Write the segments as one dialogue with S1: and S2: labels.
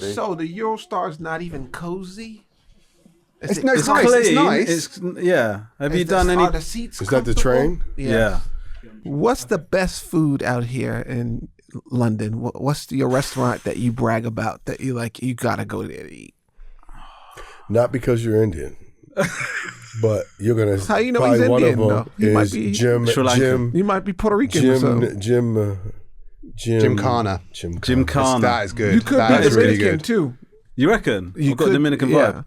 S1: So the Eurostar's not even cozy?
S2: It's nice. It's nice.
S3: Yeah. Have you done any?
S1: Are the seats
S4: Is that the train?
S3: Yeah.
S1: What's the best food out here in London? What's your restaurant that you brag about that you like? You gotta go there to eat.
S4: Not because you're Indian, but you're gonna.
S1: How you know he's Indian?
S4: One of them is Jim.
S1: You might be Puerto Rican or something.
S4: Jim
S2: Kana.
S3: Jim Kana.
S2: That is good.
S1: You could
S2: that
S1: be
S2: is really
S1: Dominican
S2: good
S1: too.
S3: You reckon?
S1: You
S3: I've got a Dominican vibe.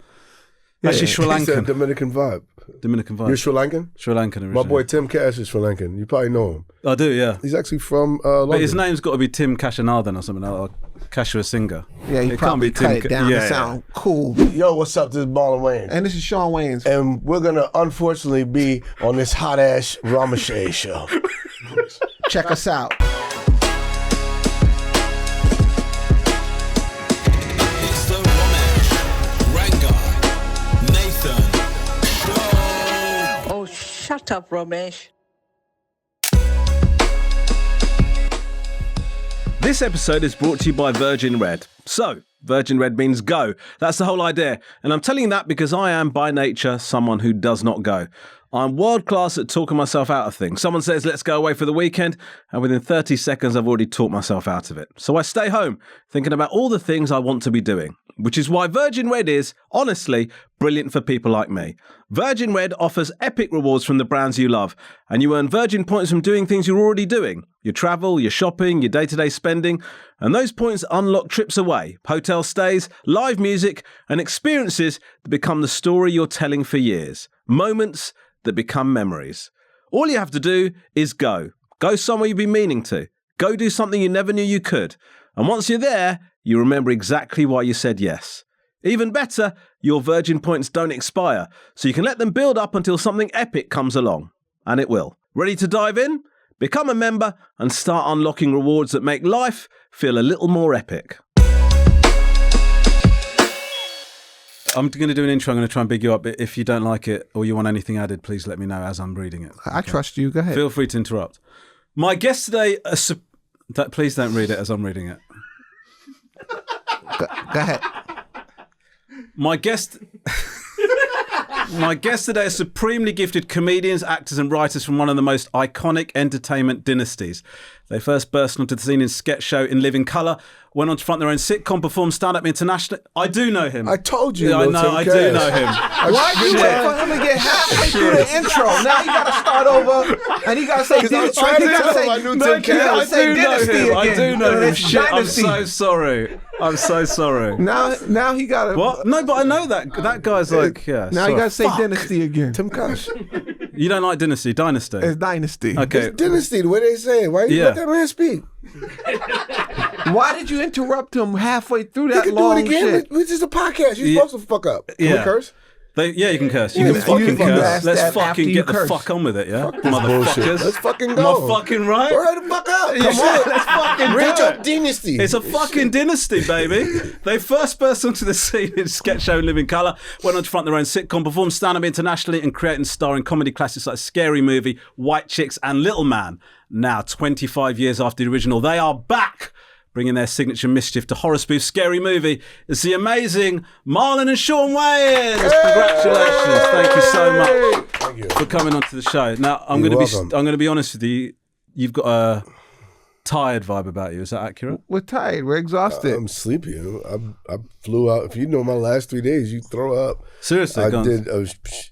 S1: Yeah.
S3: Actually, Sri
S4: He said
S3: Lankan.
S4: Dominican vibe.
S3: Dominican vibe.
S4: You're Sri Lankan?
S3: Sri Lankan originally.
S4: My boy Tim Kash is Sri Lankan. You probably know him.
S3: I do, yeah.
S4: He's actually from London.
S3: But his name's got to be Tim Kashanathan or something. Or Kashua Singer.
S1: Yeah, you probably cut it down to sound cool.
S4: Yo, what's up? This is Marlon Wayans.
S1: And this is Shawn Wayans.
S4: And we're going to unfortunately be on this hot-ass Romesh show.
S1: Check us out.
S5: It's the Romesh Ranganathan Show.
S6: Oh, shut up, Romesh.
S3: This episode is brought to you by Virgin Red. So, Virgin Red means go. That's the whole idea. And I'm telling you that because I am, by nature, someone who does not go. I'm world class at talking myself out of things. Someone says, let's go away for the weekend, and within 30 seconds, I've already talked myself out of it. So I stay home, thinking about all the things I want to be doing, which is why Virgin Red is, honestly, brilliant for people like me. Virgin Red offers epic rewards from the brands you love, and you earn Virgin points from doing things you're already doing. Your travel, your shopping, your day-to-day spending, and those points unlock trips away, hotel stays, live music, and experiences that become the story you're telling for years. Moments that become memories. All you have to do is go. Go somewhere you've been meaning to. Go do something you never knew you could. And once you're there, you remember exactly why you said yes. Even better, your Virgin points don't expire, so you can let them build up until something epic comes along. And it will. Ready to dive in? Become a member and start unlocking rewards that make life feel a little more epic. I'm going to do an intro. I'm going to try and big you up. If you don't like it or you want anything added, please let me know as I'm reading it.
S1: I trust you. Go ahead.
S3: Feel free to interrupt. My guest today... Please don't read it as I'm reading it.
S1: Go ahead.
S3: My guest today is supremely gifted comedians, actors and writers from one of the most iconic entertainment dynasties. They first burst onto the scene in sketch show In Living Colour, went on to front their own sitcom, performed stand-up internationally. I do know him.
S4: I told you.
S3: Yeah, I know. I do know him.
S1: Why'd you wait for him to get halfway through the intro? Now you got to start over, and you got to say,
S4: I was trying to tell him I knew Tim Kash.
S3: I do know him. Shit, I'm so sorry. I'm so sorry.
S1: Now he got to...
S3: What? No, but I know that guy's like, yeah.
S1: Now you got to say Dynasty again.
S4: Tim Kash.
S3: You don't like Dynasty? Dynasty?
S1: It's Dynasty.
S3: Okay.
S4: It's Dynasty, the way they say it. Why you let that man speak?
S1: Why did you interrupt him halfway through that
S4: You can
S1: long
S4: do it again.
S1: shit?
S4: This is a podcast. You're supposed to fuck up. Can we curse?
S3: You can curse. You
S4: Yeah,
S3: can fucking
S1: you
S3: curse.
S1: ask
S3: Let's
S1: that after
S3: fucking
S1: you
S3: get the
S1: curse.
S3: fuck on with it, yeah?
S4: Bullshit.
S3: Motherfuckers.
S4: Let's fucking go.
S3: Am I fucking right?
S4: Hurry the fuck up. Come
S3: Yeah,
S4: on.
S3: let's fucking
S4: Reach
S3: do
S4: up
S3: it.
S4: Dynasty.
S3: It's a fucking dynasty, baby. They first burst onto the scene in sketch show In Living Colour, went on to front their own sitcom, performed stand-up internationally, and create and star in comedy classics like Scary Movie, White Chicks, and Little Man. Now, 25 years after the original, they are back, bringing their signature mischief to horror spoof Scary Movie. It's the amazing Marlon and Shawn Wayans. Congratulations. Thank you so much for coming onto the show. Now, I'm going to be honest with you. You've got a tired vibe about you. Is that accurate?
S1: We're tired. We're exhausted.
S4: I'm sleepy. I flew out. If you know my last 3 days, you throw up.
S3: Seriously?
S4: I did a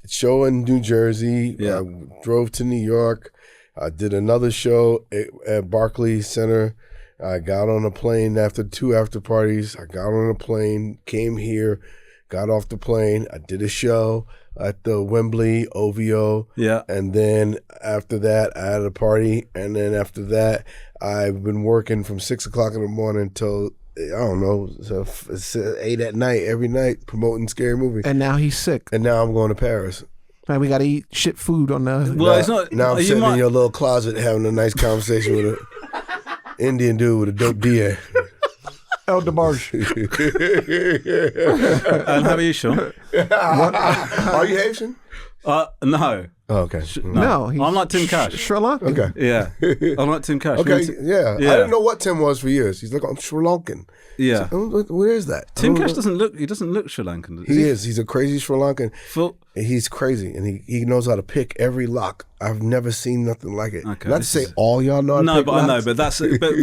S4: show in New Jersey.
S3: Yeah.
S4: I drove to New York. I did another show at Barclays Center. I got on a plane after 2 after parties. I got on a plane, came here, got off the plane. I did a show at the Wembley OVO.
S3: Yeah.
S4: And then after that, I had a party. And then after that, I've been working from 6 o'clock in the morning till, I don't know, so it's 8 at night, every night, promoting Scary Movie.
S1: And now he's sick.
S4: And now I'm going to Paris.
S1: Man, we got to eat shit food on the...
S3: Well, it's not...
S4: Now I'm sitting in your little closet having a nice conversation with a Indian dude with a dope DA.
S1: El DeBarge.
S3: And how are you, Sean?
S4: Are you Haitian?
S3: No.
S4: Oh, okay.
S1: No, he's
S3: I'm like Tim Kash.
S1: Sri Lankan.
S4: Okay.
S3: Yeah. I'm like Tim Kash.
S4: Okay, yeah.
S3: Yeah.
S4: I didn't know what Tim was for years. He's like, I'm Sri Lankan.
S3: Yeah.
S4: So, where is that?
S3: Tim Kash doesn't look Sri Lankan.
S4: He is. He's a crazy Sri Lankan.
S3: Full.
S4: He's crazy, and he knows how to pick every lock. I've never seen nothing like it.
S3: Okay,
S4: Not to say all y'all know how to pick
S3: but I know.
S4: locks.
S3: But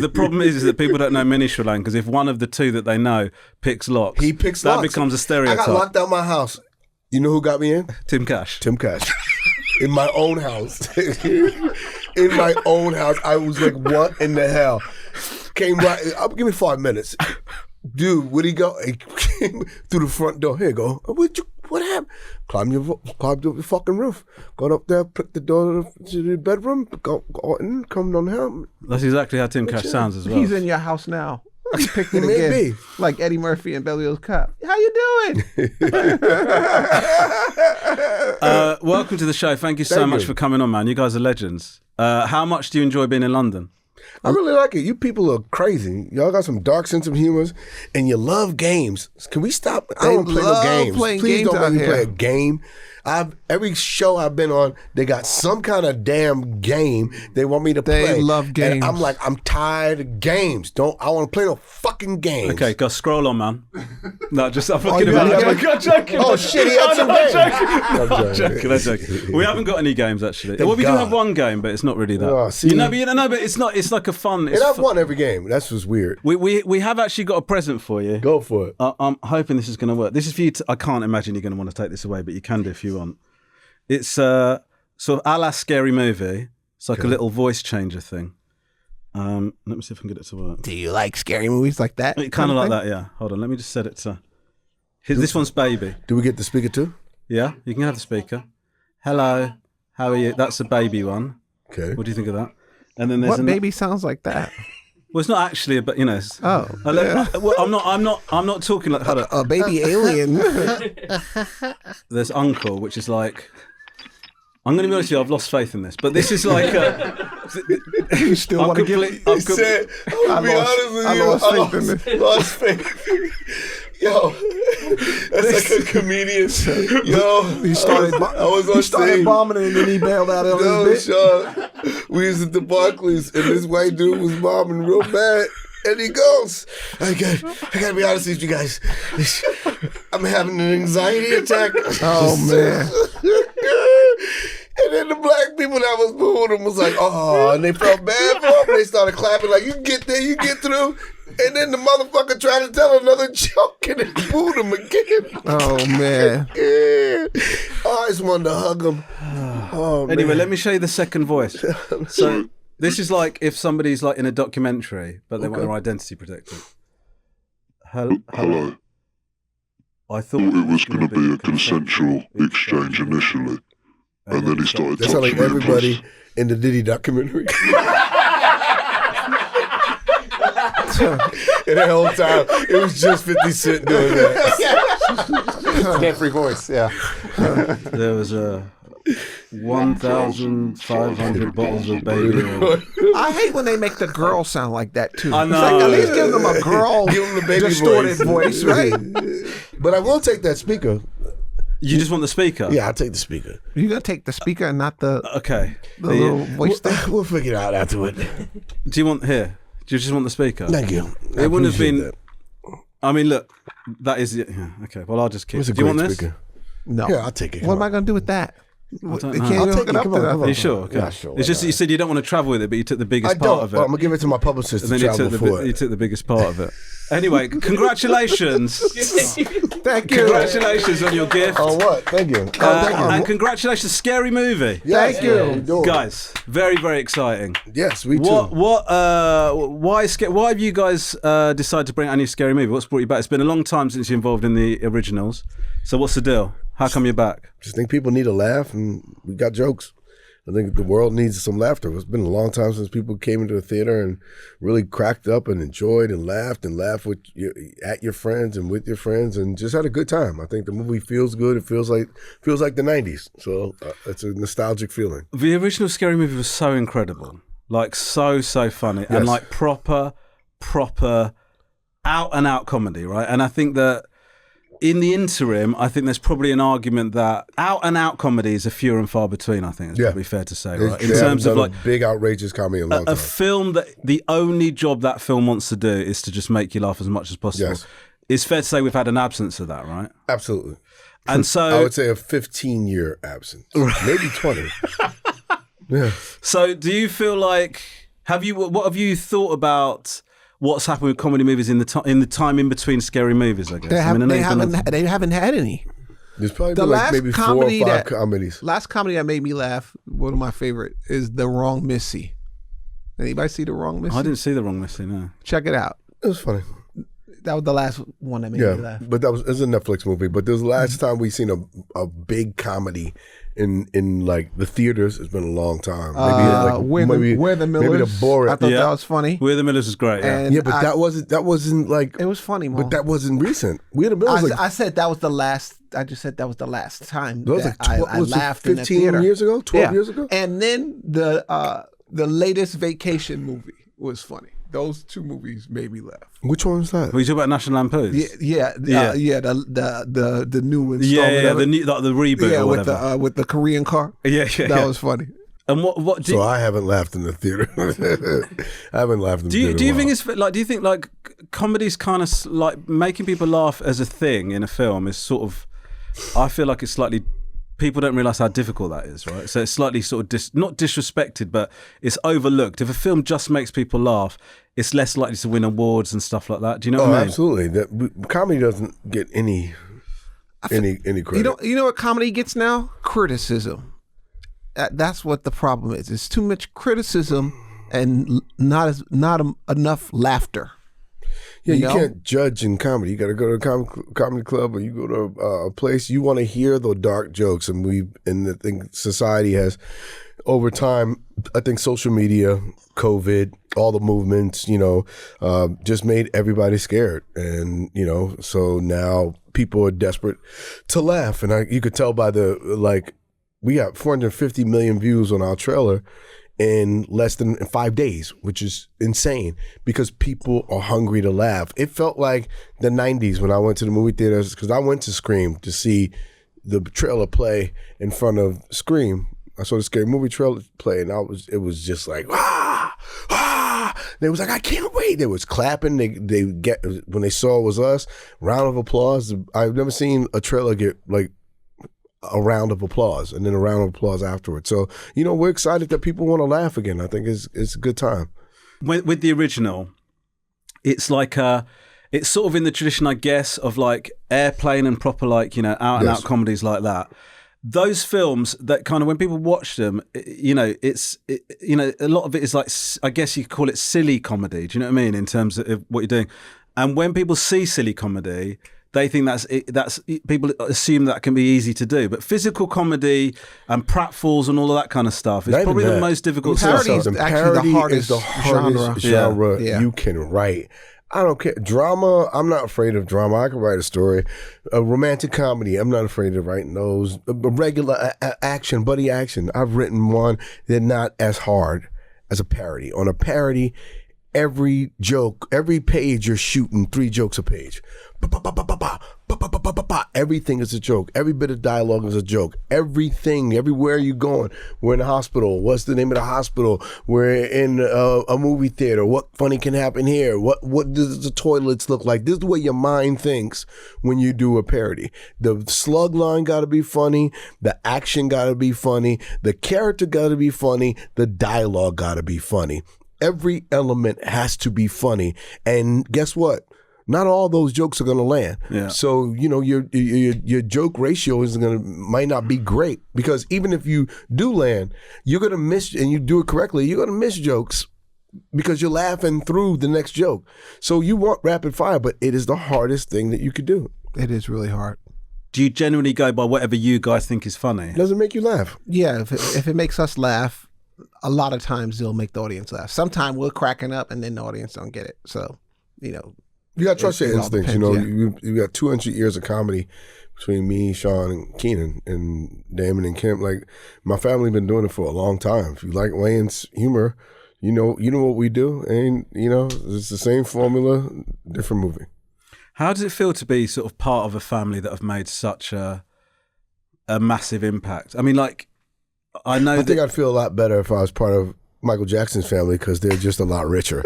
S3: the problem is that people don't know many Sri Lankans. If one of the two that they know picks locks,
S4: He picks
S3: that
S4: locks.
S3: becomes a stereotype.
S4: I got locked out my house. You know who got me in?
S3: Tim Kash.
S4: Tim Kash. In my own house. In my own house. I was like, what in the hell? Came right. Give me 5 minutes. Dude, where'd he go? He came through the front door. Here you go. What happened? Climbed the fucking roof. Got up there, picked the door to the bedroom, go in, come on home.
S3: That's exactly how Tim Kash sounds as well.
S1: He's in your house now. He picked it
S4: He may
S1: again,
S4: be.
S1: like Eddie Murphy and Beverly Hills Cop. How you doing?
S3: Welcome to the show. Thank you so
S4: Thank
S3: much
S4: you.
S3: for coming on, man. You guys are legends. How much do you enjoy being in London?
S4: I really like it. You people are crazy. Y'all got some dark sense of humor, and you love games. Can we stop? I don't play no
S1: love
S4: games.
S1: playing
S4: Please
S1: games
S4: don't
S1: out
S4: make me play a
S1: here.
S4: game. Every show I've been on, they got some kind of damn game they want me to play.
S1: They love games.
S4: And I'm like, I'm tired of games. I want to play no fucking games.
S3: Okay, go scroll on, man. No, just I'm
S4: you
S3: fucking about
S4: really
S3: it. I'm joking.
S4: Oh shit, he had some games.
S3: I'm joking. We haven't got any games actually. Well, we do
S4: God.
S3: have one game, but it's not really that.
S4: Oh, see.
S3: But it's not. It's like a fun.
S4: And I've won every game. That's what's weird.
S3: We have actually got a present for you.
S4: Go for it.
S3: I'm hoping this is going to work. This is for you. I can't imagine you're going to want to take this away, but you can do if you want. It's sort of a la Scary Movie. It's like a little voice changer thing. Let me see if I can get it to work.
S1: Do you like scary movies like that?
S3: Kind of like that, yeah. Hold on, let me just set it to. This one's Baby.
S4: Do we get the speaker too?
S3: Yeah, you can have the speaker. Hello, how are you? That's the Baby one.
S4: Okay.
S3: What do you think of that? And then there's
S1: What baby sounds like that?
S3: Well, it's not actually, but you know.
S1: Oh,
S3: I'm not talking like. Hold on.
S1: a baby alien.
S3: There's Uncle, which is like. I'm going to be honest with you, I've lost faith in this, but this is like.
S1: You still want to give it?
S4: He said, I'll be honest with you,
S1: lost faith in this.
S4: lost faith. Yo, that's like a comedian. Yo,
S1: He started.
S4: I was on
S1: He started
S4: stage.
S1: bombing and then he bailed out on
S4: No,
S1: his bit.
S4: Sean, we was at the Barclays, and this white dude was bombing real bad. And he goes, I gotta be honest with you guys. I'm having an anxiety attack.
S1: Oh man.
S4: And then the black people that was booing him was like, oh, and they felt bad for him. They started clapping like, you get there, you get through. And then the motherfucker tried to tell another joke and they booed him again.
S1: Oh man.
S4: Yeah. I just wanted to hug him. Oh,
S3: Anyway,
S4: man.
S3: let me show you the second voice. So this is like if somebody's like in a documentary, but they want their identity protected. Hello. I thought
S7: It was going to be a consensual exchange initially, and then he started
S4: That sounded
S7: touching
S4: like
S7: me.
S4: everybody in the Diddy documentary. And that whole time, it was just 50 Cent doing that.
S2: Carefree voice, yeah.
S3: There was 1,500 bottles of baby oil.
S1: I hate when they make the girl sound like that too.
S3: I
S1: It's
S3: know.
S1: like, at least give them a girl
S4: Give him the baby
S1: distorted voice, right?
S4: But I will take that speaker.
S3: You just want the speaker?
S4: Yeah, I'll take the speaker.
S1: You gonna take the speaker and not the
S3: Okay.
S1: little voice thing?
S4: We'll figure it out after it.
S3: Do you want here? Do you just want the speaker?
S4: Thank you.
S3: It wouldn't have been.
S4: That.
S3: I mean, look, that is. Yeah, okay. Well, I'll just keep.
S4: It's a
S3: Do you
S4: great
S3: want this?
S4: speaker.
S1: No.
S4: Yeah, I'll take it.
S1: What am I gonna do with that? They
S3: don't
S1: can't
S3: know.
S1: even
S4: I'll
S1: hook
S4: take
S1: it
S4: it.
S1: up
S4: Come
S1: to
S4: on,
S1: that.
S4: come on.
S3: Are you sure? Okay.
S4: Yeah, sure, why
S3: It's just
S4: not?
S3: you said you don't want to travel with it, but you took the
S4: I
S3: biggest part
S4: don't,
S3: of
S4: but
S3: it.
S4: I'm going to give it to my publicist
S3: And
S4: to
S3: then you
S4: travel
S3: took,
S4: for
S3: you
S4: it.
S3: took the biggest part of it. Anyway, congratulations.
S1: Thank you.
S3: Congratulations on your gift.
S4: Oh, what? Thank you. Thank you.
S3: And congratulations, Scary Movie.
S4: Yes,
S1: Thank you.
S4: we do it.
S3: Guys, very, very exciting.
S4: Yes, we too.
S3: Why have you guys decided to bring out a new Scary Movie? What's brought you back? It's been a long time since you're involved in the originals. So what's the deal? How come you're back?
S4: Just think people need a laugh, and we got jokes. I think the world needs some laughter. It's been a long time since people came into the theater and really cracked up and enjoyed and laughed with at your friends and with your friends and just had a good time. I think the movie feels good. It feels like the 90s. So it's a nostalgic feeling.
S3: The original Scary Movie was so incredible. Like so funny.
S4: Yes.
S3: And like proper out and out comedy, right? And I think that in the interim, I think there's probably an argument that out-and-out comedies are fewer and far between, I think it's probably fair to say, right? In terms of like
S4: big outrageous comedy in a long time.
S3: A film that the only job that film wants to do is to just make you laugh as much as possible.
S4: Yes.
S3: It's fair to say we've had an absence of that, right?
S4: Absolutely.
S3: And so
S4: I would say a 15-year absence, maybe 20. Yeah.
S3: So do you feel like, what have you thought about what's happened with comedy movies in the time in between scary movies, I guess?
S1: They haven't had any.
S4: There's probably been like maybe 4 or 5 comedies.
S1: Last comedy that made me laugh, one of my favorite, is The Wrong Missy. Anybody see The Wrong Missy?
S3: I didn't see The Wrong Missy, no.
S1: Check it out.
S4: It was funny.
S1: That was the last one that made me laugh.
S4: But it was a Netflix movie. But this was the last time we seen a big comedy in like the theaters. It's been a long time. Maybe
S1: We're the Millers.
S4: Maybe the Borat.
S1: I thought that was funny.
S3: We're the Millers was great.
S1: And
S4: but that wasn't like.
S1: It was funny, Mo.
S4: But that wasn't recent. We're the Millers.
S1: I said that was the last. I just said that was the last time
S4: that was
S1: that
S4: like
S1: I laughed in the
S4: 15
S1: theater.
S4: years ago, 12 years ago.
S1: And then the latest Vacation movie was funny. Those 2 movies made me laugh.
S4: Which one was that?
S3: Were you talking about National Lampoons?
S1: The new installment.
S3: The reboot or whatever.
S1: With the Korean car. That was funny.
S3: And what?
S4: So I haven't laughed in the theater. I haven't laughed in the theater.
S3: Do you think it's like? Do you think like comedy's kind of like making people laugh as a thing in a film is sort of? I feel like it's slightly. People don't realise how difficult that is, right? So it's slightly sort of not disrespected, but it's overlooked. If a film just makes people laugh, it's less likely to win awards and stuff like that. Do you know what I mean?
S4: Absolutely. Comedy doesn't get any credit.
S1: You know what comedy gets now? Criticism. That's what the problem is. It's too much criticism and not enough laughter.
S4: Yeah, you can't judge in comedy. You got to go to a comedy club or you go to a place. You want to hear the dark jokes. And I think society has, over time, I think social media, COVID, all the movements, just made everybody scared. And, so now people are desperate to laugh. And you could tell by we got 450 million views on our trailer in less than 5 days, which is insane because people are hungry to laugh. It felt like the 90s when I went to the movie theaters, because I went to Scream to see the trailer play in front of Scream. I saw the Scary Movie trailer play, and it was just like, They was like, I can't wait. They was clapping. When they saw it was us, round of applause. I've never seen a trailer get like a round of applause and then a round of applause afterwards. So, we're excited that people want to laugh again. I think it's a good time.
S3: With the original, it's like it's sort of in the tradition, I guess, of like Airplane and proper like, out and out comedies like that. Those films that kind of when people watch them, a lot of it is like, I guess you could call it silly comedy. Do you know what I mean? In terms of what you're doing. And when people see silly comedy, they think that's people assume that can be easy to do, but physical comedy and pratfalls and all of that kind of stuff is probably the most difficult.
S1: Parody is actually the hardest
S4: genre you can write. I don't care. Drama, I'm not afraid of drama. I can write a story. A romantic comedy, I'm not afraid of writing those. A regular action, buddy action, I've written one. They're not as hard as a parody. On a parody, every joke, every page you're shooting 3 jokes a page. Everything is a joke. Every bit of dialogue is a joke. Everything, everywhere you're going. We're in a hospital. What's the name of the hospital? We're in a movie theater. What funny can happen here? What does the toilets look like? This is the way your mind thinks when you do a parody. The slug line got to be funny. The action got to be funny. The character got to be funny. The dialogue got to be funny. Every element has to be funny. And guess what? Not all those jokes are going to land. Yeah. So, your joke ratio might not be great, because even if you do land, you're going to miss, and you do it correctly, you're going to miss jokes because you're laughing through the next joke. So you want rapid fire, but it is the hardest thing that you could do.
S1: It is really hard.
S3: Do you generally go by whatever you guys think is funny?
S4: Does it make you laugh?
S1: Yeah, if it makes us laugh, a lot of times it'll make the audience laugh. Sometimes we're cracking up and then the audience don't get it. So,
S4: you got to trust your instincts. You got 200 years of comedy between me, Sean, and Keenan, and Damon and Kim. Like, my family been doing it for a long time. If you like Wayans' humor, you know what we do, and it's the same formula, different movie.
S3: How does it feel to be sort of part of a family that have made such a massive impact? I mean, like, I think
S4: I'd feel a lot better if I was part of Michael Jackson's family because they're just a lot richer.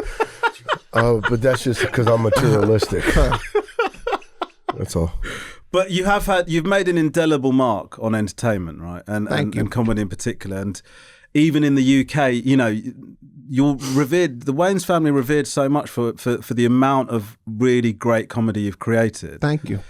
S4: But that's just because I'm materialistic. That's all.
S3: But you've made an indelible mark on entertainment, right? And comedy in particular. And even in the UK, you know, you're revered. The Wayans family revered so much for the amount of really great comedy you've created.
S1: Thank you.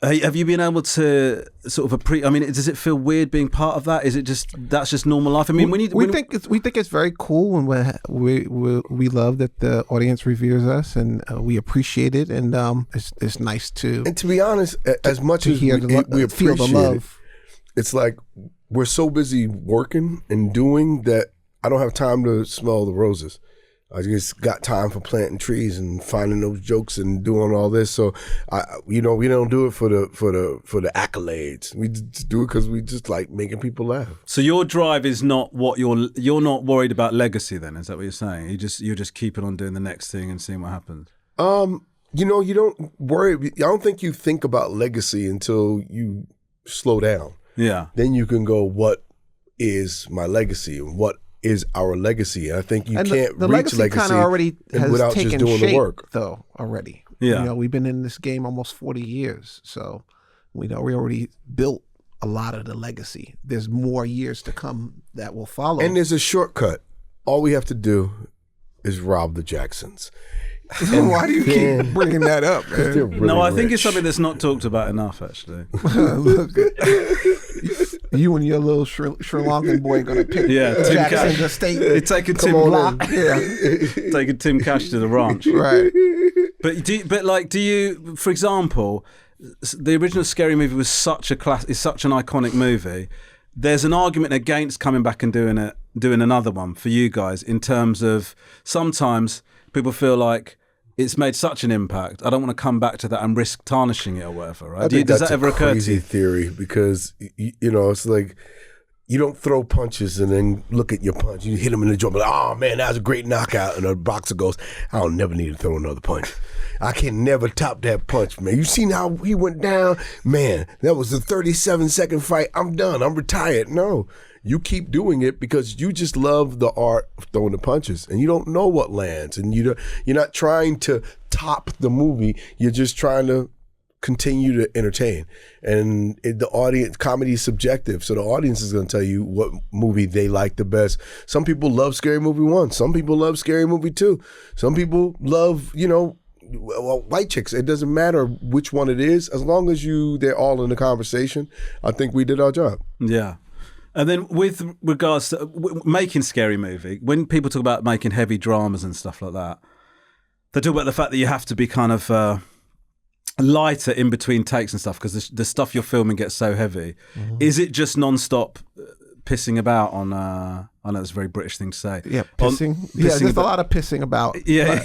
S3: Have you been able to sort of I mean, does it feel weird being part of that? Is it that's just normal life? I mean, we
S1: think it's very cool, and we love that the audience reveres us, and we appreciate it, and it's nice to.
S4: And to be honest, as much as we appreciate the love, it's like we're so busy working and doing that I don't have time to smell the roses. I just got time for planting trees and finding those jokes and doing all this. So, we don't do it for the accolades. We just do it because we just like making people laugh.
S3: So your drive is not you're not worried about legacy. Then is that what you're saying? You're just keeping on doing the next thing and seeing what happens.
S4: You don't worry. I don't think you think about legacy until you slow down.
S3: Yeah.
S4: Then you can go, what is my legacy and what is our legacy? And I think you can't
S1: the
S4: reach
S1: legacy kind of already has
S4: without
S1: taken
S4: just doing
S1: shape,
S4: the work.
S1: Though already.
S3: Yeah.
S1: You know, we've been in this game almost 40 years, so we already built a lot of the legacy. There's more years to come that will follow.
S4: And there's a shortcut. All we have to do is rob the Jacksons.
S1: Why do you keep bringing that up, man?
S4: Really
S3: no, I
S4: rich.
S3: think it's something that's not talked about enough, actually.
S1: Look, you and your little Sri Lankan boy gonna pick
S3: Tim
S1: Jackson's
S3: Kash.
S1: estate.
S3: You're taking Tim
S1: block. Yeah.
S3: taking Tim Kash to the ranch,
S1: Right?
S3: But do you, for example, the original Scary Movie was such an iconic movie. There's an argument against coming back and doing another one for you guys in terms of sometimes people feel like it's made such an impact. I don't want to come back to that and risk tarnishing it or whatever. Right? Does that ever occur to you?
S4: Crazy theory because it's like you don't throw punches and then look at your punch. You hit him in the jaw, like, oh man, that was a great knockout. And the boxer goes, I'll never need to throw another punch. I can never top that punch, man. You seen how he went down? Man, that was a 37-second fight. I'm done. I'm retired. No. You keep doing it because you just love the art of throwing the punches, and you don't know what lands, and you're not trying to top the movie. You're just trying to continue to entertain. And the audience, comedy is subjective, so the audience is going to tell you what movie they like the best. Some people love Scary Movie 1. Some people love Scary Movie 2. Some people love, white chicks. It doesn't matter which one it is, as long as they're all in the conversation. I think we did our job.
S3: Yeah. And then with regards to making Scary Movie, when people talk about making heavy dramas and stuff like that, they talk about the fact that you have to be kind of lighter in between takes and stuff because the stuff you're filming gets so heavy. Mm-hmm. Is it just non-stop pissing about on... I know it's a very British thing to say.
S1: Yeah, pissing. There's a lot of pissing about.
S3: Yeah.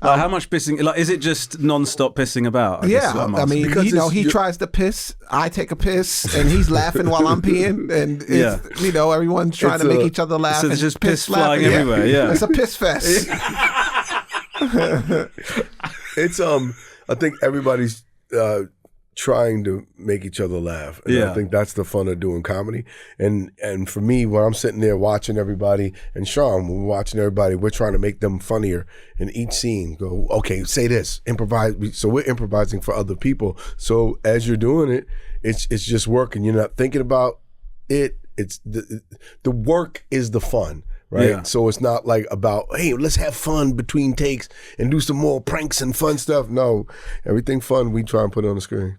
S3: How much pissing? Like, is it just non-stop pissing about?
S1: I mean, he tries to piss, I take a piss, and he's laughing while I'm peeing, and everyone's trying to make each other laugh.
S3: So there's just piss flying everywhere. Yeah,
S1: it's a piss fest.
S4: It's I think everybody's trying to make each other laugh. And I think that's the fun of doing comedy. And for me, when I'm sitting there watching everybody, and Shawn, when we're watching everybody, we're trying to make them funnier in each scene. Go, okay, say this, improvise. So we're improvising for other people. So as you're doing it, it's just working. You're not thinking about it. It's the work is the fun. Right. Yeah. So it's not like about, hey, let's have fun between takes and do some more pranks and fun stuff. No, everything fun we try and put on the screen.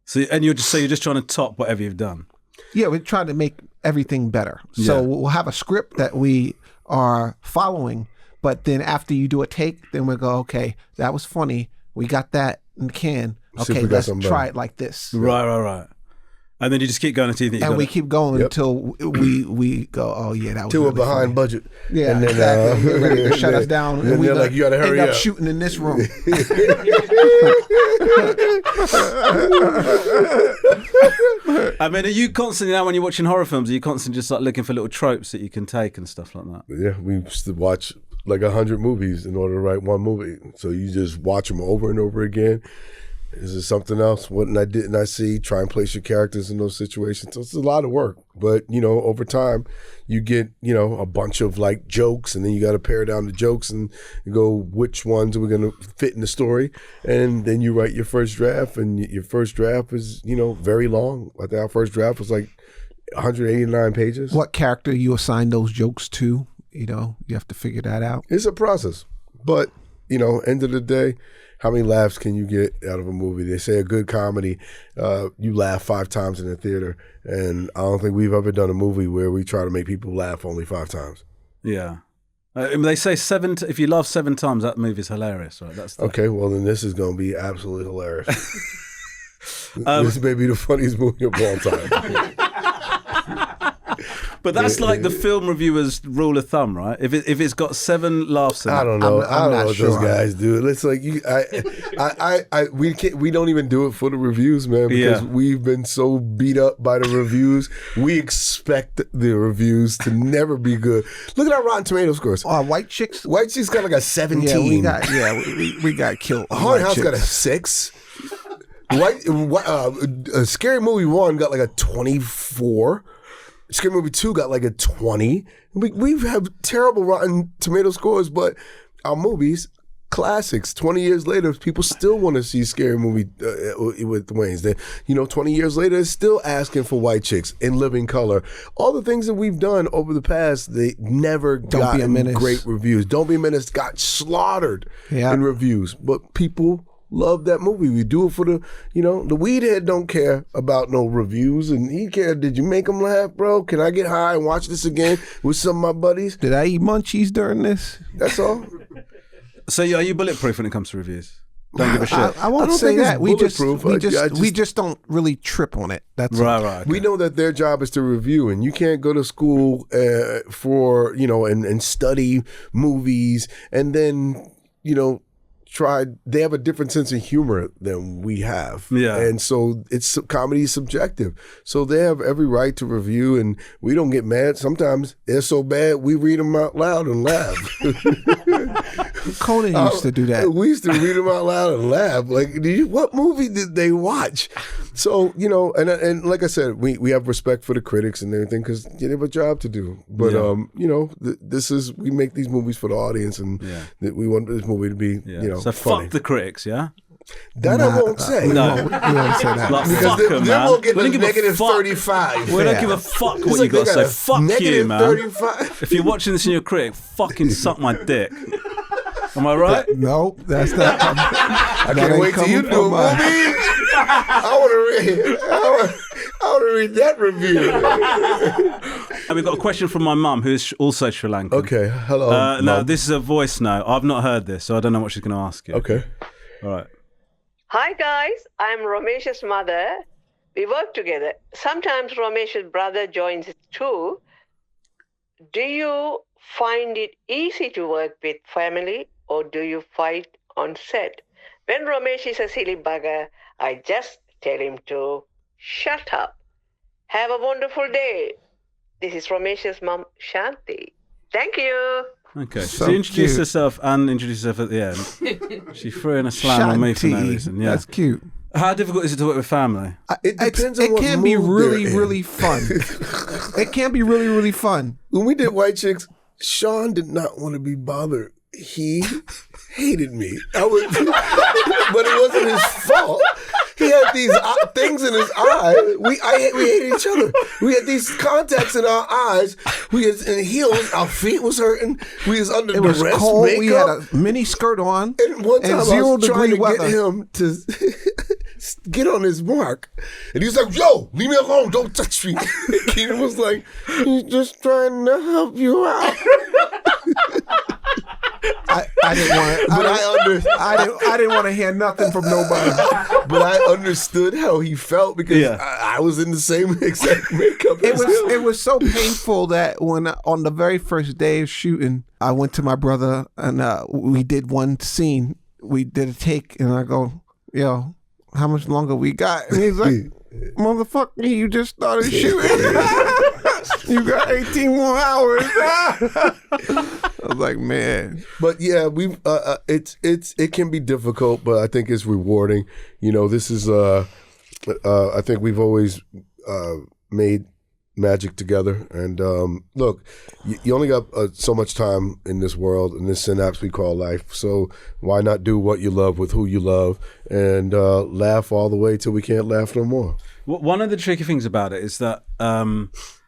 S3: So you're just trying to top whatever you've done.
S1: Yeah, we're trying to make everything better. So we'll have a script that we are following, but then after you do a take, then we'll go, okay, that was funny. We got that in the can. Okay, let's try it like this.
S3: Right. And then you just keep going until you think
S1: we keep going until we go, oh yeah, that was
S4: till
S1: really
S4: we're behind
S1: funny.
S4: Budget.
S1: Yeah, and then, exactly. We're ready to shut us down.
S4: And they're like, you gotta hurry up.
S1: Shooting in this room.
S3: I mean, are you constantly now when you're watching horror films? Are you constantly just like looking for little tropes that you can take and stuff like that?
S4: Yeah, we used to watch like 100 movies in order to write one movie. So you just watch them over and over again. Is there something else? What didn't I see? Try and place your characters in those situations. So it's a lot of work. But, over time, you get, a bunch of like jokes, and then you got to pare down the jokes and go, which ones are we going to fit in the story? And then you write your first draft, and your first draft is, very long. I think our first draft was like 189 pages.
S1: What character you assign those jokes to? You have to figure that out.
S4: It's a process. But, end of the day, how many laughs can you get out of a movie? They say a good comedy, you laugh 5 times in the theater. And I don't think we've ever done a movie where we try to make people laugh only 5 times.
S3: Yeah. They say if you laugh 7 times, that movie's hilarious, right?
S4: Okay, well, then this is going to be absolutely hilarious. This may be the funniest movie of all time.
S3: But that's like the film reviewer's rule of thumb, right? If it's got 7 laughs in it.
S4: I don't know. I don't know what
S1: sure.
S4: those guys do. It's like we don't even do it for the reviews, man, because we've been so beat up by the reviews. We expect the reviews to never be good. Look at our Rotten Tomato scores.
S1: White Chicks.
S4: White Chicks got like a 17.
S1: We got killed.
S4: Haunted House got a 6. Scary Movie 1 got like a 24. Scary Movie 2 got like a 20. We have terrible Rotten Tomato scores, but our movies, classics. 20 years later, people still want to see Scary Movie with the Wayans. 20 years later, they're still asking for White Chicks in living color. All the things that we've done over the past, they never got great reviews. Don't Be a Menace got slaughtered in reviews, but people love that movie. We do it for the weed head don't care about no reviews, and he cared. Did you make him laugh, bro? Can I get high and watch this again with some of my buddies?
S1: Did I eat munchies during this?
S4: That's all.
S3: So are you bulletproof when it comes to reviews? Don't give a shit.
S1: I won't say that. We just don't really trip on it. That's
S3: right. Okay.
S4: We know that their job is to review, and you can't go to school for and study movies and then they have a different sense of humor than we have. Yeah. And so comedy is subjective. So they have every right to review, and we don't get mad. Sometimes they're so bad, we read them out loud and laugh.
S1: Conan used to do that.
S4: We used to read them out loud and laugh. Like, what movie did they watch? So, and like I said, we have respect for the critics and everything because they have a job to do. But, we make these movies for the audience, and we want this movie to be,
S3: so
S4: funny.
S3: Fuck the critics, yeah?
S4: That I won't say.
S3: No.
S1: We won't say that.
S3: Like,
S4: because
S3: fuck them, man.
S4: We'll get
S3: we don't give
S4: negative
S3: a fuck.
S4: 35.
S3: We don't give a fuck what you got to say. Fuck you, man.
S4: 35.
S3: If you're watching this and you're a critic, fucking suck my dick. Am I right?
S1: No, that's not.
S4: I can't wait till you do a movie. I want to read that review.
S3: And we've got a question from my mum, who is also Sri Lankan.
S4: Okay, hello.
S3: No, this is a voice note. I've not heard this, so I don't know what she's going to ask you.
S4: Okay.
S3: All right.
S6: Hi guys, I'm Romesh's mother. We work together. Sometimes Romesh's brother joins too. Do you find it easy to work with family, or do you fight on set? When Romesh is a silly bugger, I just tell him to shut up. Have a wonderful day. This is Romesh's mom, Shanthi. Thank you.
S3: Okay,
S1: So
S3: she introduced
S1: cute.
S3: herself and introduced herself at the end. She threw in a slam on me for no reason. Yeah.
S1: That's cute.
S3: How difficult is it to work with family?
S4: It depends on what
S1: can be
S4: mood
S1: really,
S4: they're in.
S1: really fun. It can be really, really fun.
S4: When we did White Chicks, Sean did not want to be bothered. He hated me. But it wasn't his fault. He had these things in his eye. We hated each other. We had these contacts in our eyes. We was in heels. Our feet was hurting. We was under
S1: It was
S4: duress,
S1: cold.
S4: makeup.
S1: We had a mini skirt on.
S4: And one time I
S1: 0
S4: was trying
S1: degree
S4: to
S1: weather.
S4: get him to get on his mark. And he was like, yo, leave me alone. Don't touch me. And Keenan was like, he's just trying to help you out.
S1: I didn't want. I didn't want to hear nothing from nobody.
S4: But I understood how he felt because I was in the same exact makeup as him.
S1: It was so painful that when on the very first day of shooting, I went to my brother and we did one scene. We did a take, and I go, "Yo, how much longer we got?" And he's like, "Motherfucker, you just started shooting." You got 18 more hours. I was like, man.
S4: But yeah, it can be difficult, but I think it's rewarding. You know, this is I think we've always made magic together. And look, you only got so much time in this world, in this synapse we call life. So why not do what you love with who you love and laugh all the way till we can't laugh no more?
S3: One of the tricky things about it is that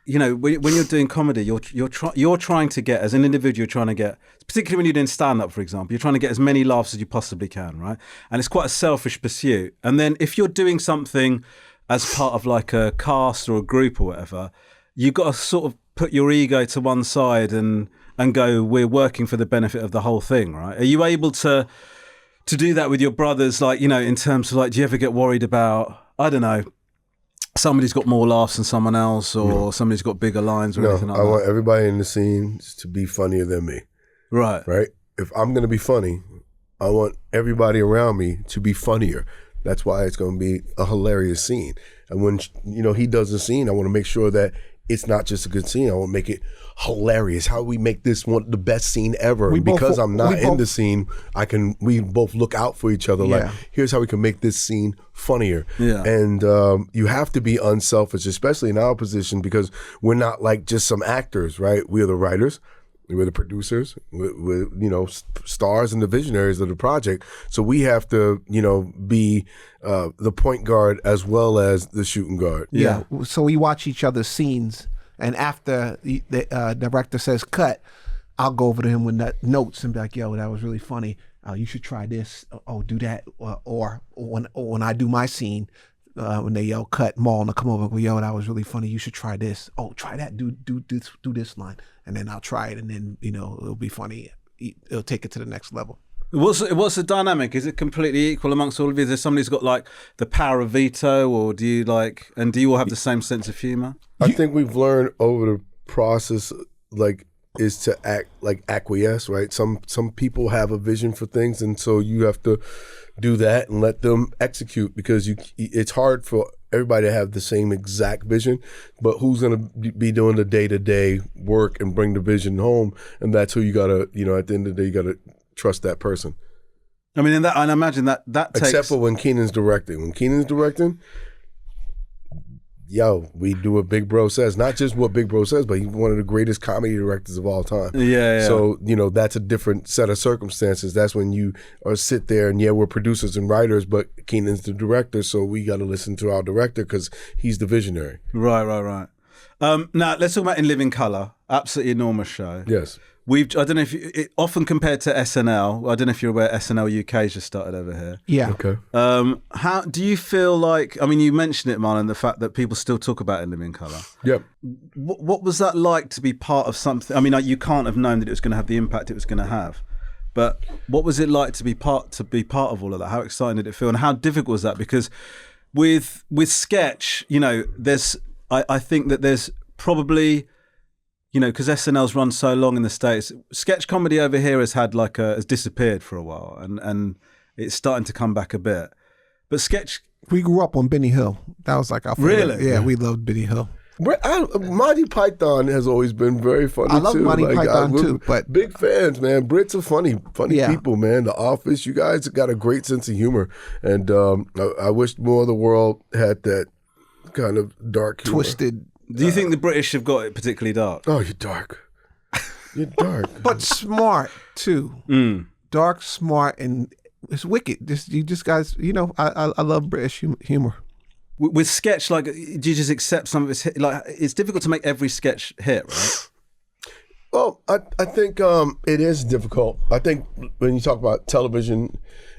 S3: you know, when you're doing comedy, you're trying to get, as an individual, you're trying to get, particularly when you're doing stand-up, for example, you're trying to get as many laughs as you possibly can, right? And it's quite a selfish pursuit. And then if you're doing something as part of like a cast or a group or whatever, you've got to sort of put your ego to one side and go, we're working for the benefit of the whole thing, right? Are you able to do that with your brothers, like, you know, in terms of like, do you ever get worried about, I don't know, somebody's got more laughs than someone else, or somebody's got bigger lines or anything like that?
S4: I want everybody in the scene to be funnier than me.
S3: Right.
S4: Right? If I'm going to be funny, I want everybody around me to be funnier. That's why it's going to be a hilarious scene. And when, you know, he does a scene, I want to make sure that it's not just a good scene. I want to make it hilarious. How do we make this one the best scene ever? Because I'm not in the scene, we both look out for each other. Like, here's how we can make this scene funnier. Yeah. And you have to be unselfish, especially in our position, because we're not like just some actors, right? We're the writers. We're the producers, we're you know, stars and the visionaries of the project. So we have to, you know, be the point guard as well as the shooting guard.
S1: Yeah. So we watch each other's scenes, and after the director says cut, I'll go over to him with notes and be like, yo, that was really funny. You should try this. Oh, do that. Or when I do my scene, when they yell cut, Marlon will come over and go, yo, that was really funny. You should try this. Oh, try that. Do this line. And then I'll try it, and then, you know, it'll be funny. It'll take it to the next level.
S3: What's the dynamic? Is it completely equal amongst all of you? Is there somebody who's got like the power of veto, or do you all have the same sense of humor?
S4: I think we've learned over the process, like, is to acquiesce, right? Some people have a vision for things, and so you have to do that and let them execute, because it's hard for everybody to have the same exact vision, but who's going to be doing the day-to-day work and bring the vision home? And that's who you got to, you know, at the end of the day, you got to trust that person.
S3: I mean, and I imagine that takes...
S4: Except for when Keenan's directing. When Keenan's directing, yo, we do what Big Bro says. Not just what Big Bro says, but he's one of the greatest comedy directors of all time.
S3: Yeah.
S4: So, you know, that's a different set of circumstances. That's when you sit there and, we're producers and writers, but Keenan's the director, so we got to listen to our director because he's the visionary.
S3: Right. Now, let's talk about In Living Colour. Absolutely enormous show.
S4: Yes.
S3: I don't know if often compared to SNL, I don't know if you're aware, SNL UK's just started over here.
S1: Yeah.
S4: Okay.
S3: How do you feel like, I mean, you mentioned it, Marlon, the fact that people still talk about In Living Colour.
S4: Yep.
S3: What was that like to be part of something? I mean, you can't have known that it was going to have the impact it was going to have, but what was it like to be part of all of that? How exciting did it feel, and how difficult was that? Because with sketch, you know, I think that there's probably, you know, because SNL's run so long in the States, sketch comedy over here has disappeared for a while, and it's starting to come back a bit. But sketch,
S1: we grew up on Benny Hill. That was like our favorite.
S3: Really?
S1: Yeah, we loved Benny Hill.
S4: Monty Python has always been very funny too.
S1: I love Monty Python too, but
S4: big fans, man. Brits are funny people, man. The Office, you guys got a great sense of humor, and I wish more of the world had that kind of dark humor.
S1: Twisted.
S3: Do you think the British have got it particularly dark?
S4: Oh, you're dark. You're dark.
S1: But smart, too. Dark, smart, and it's wicked. You just guys, you know, I love British humor.
S3: With sketch, like, do you just accept some of its hit? Like, it's difficult to make every sketch hit, right?
S4: Well, I think it is difficult. I think when you talk about television,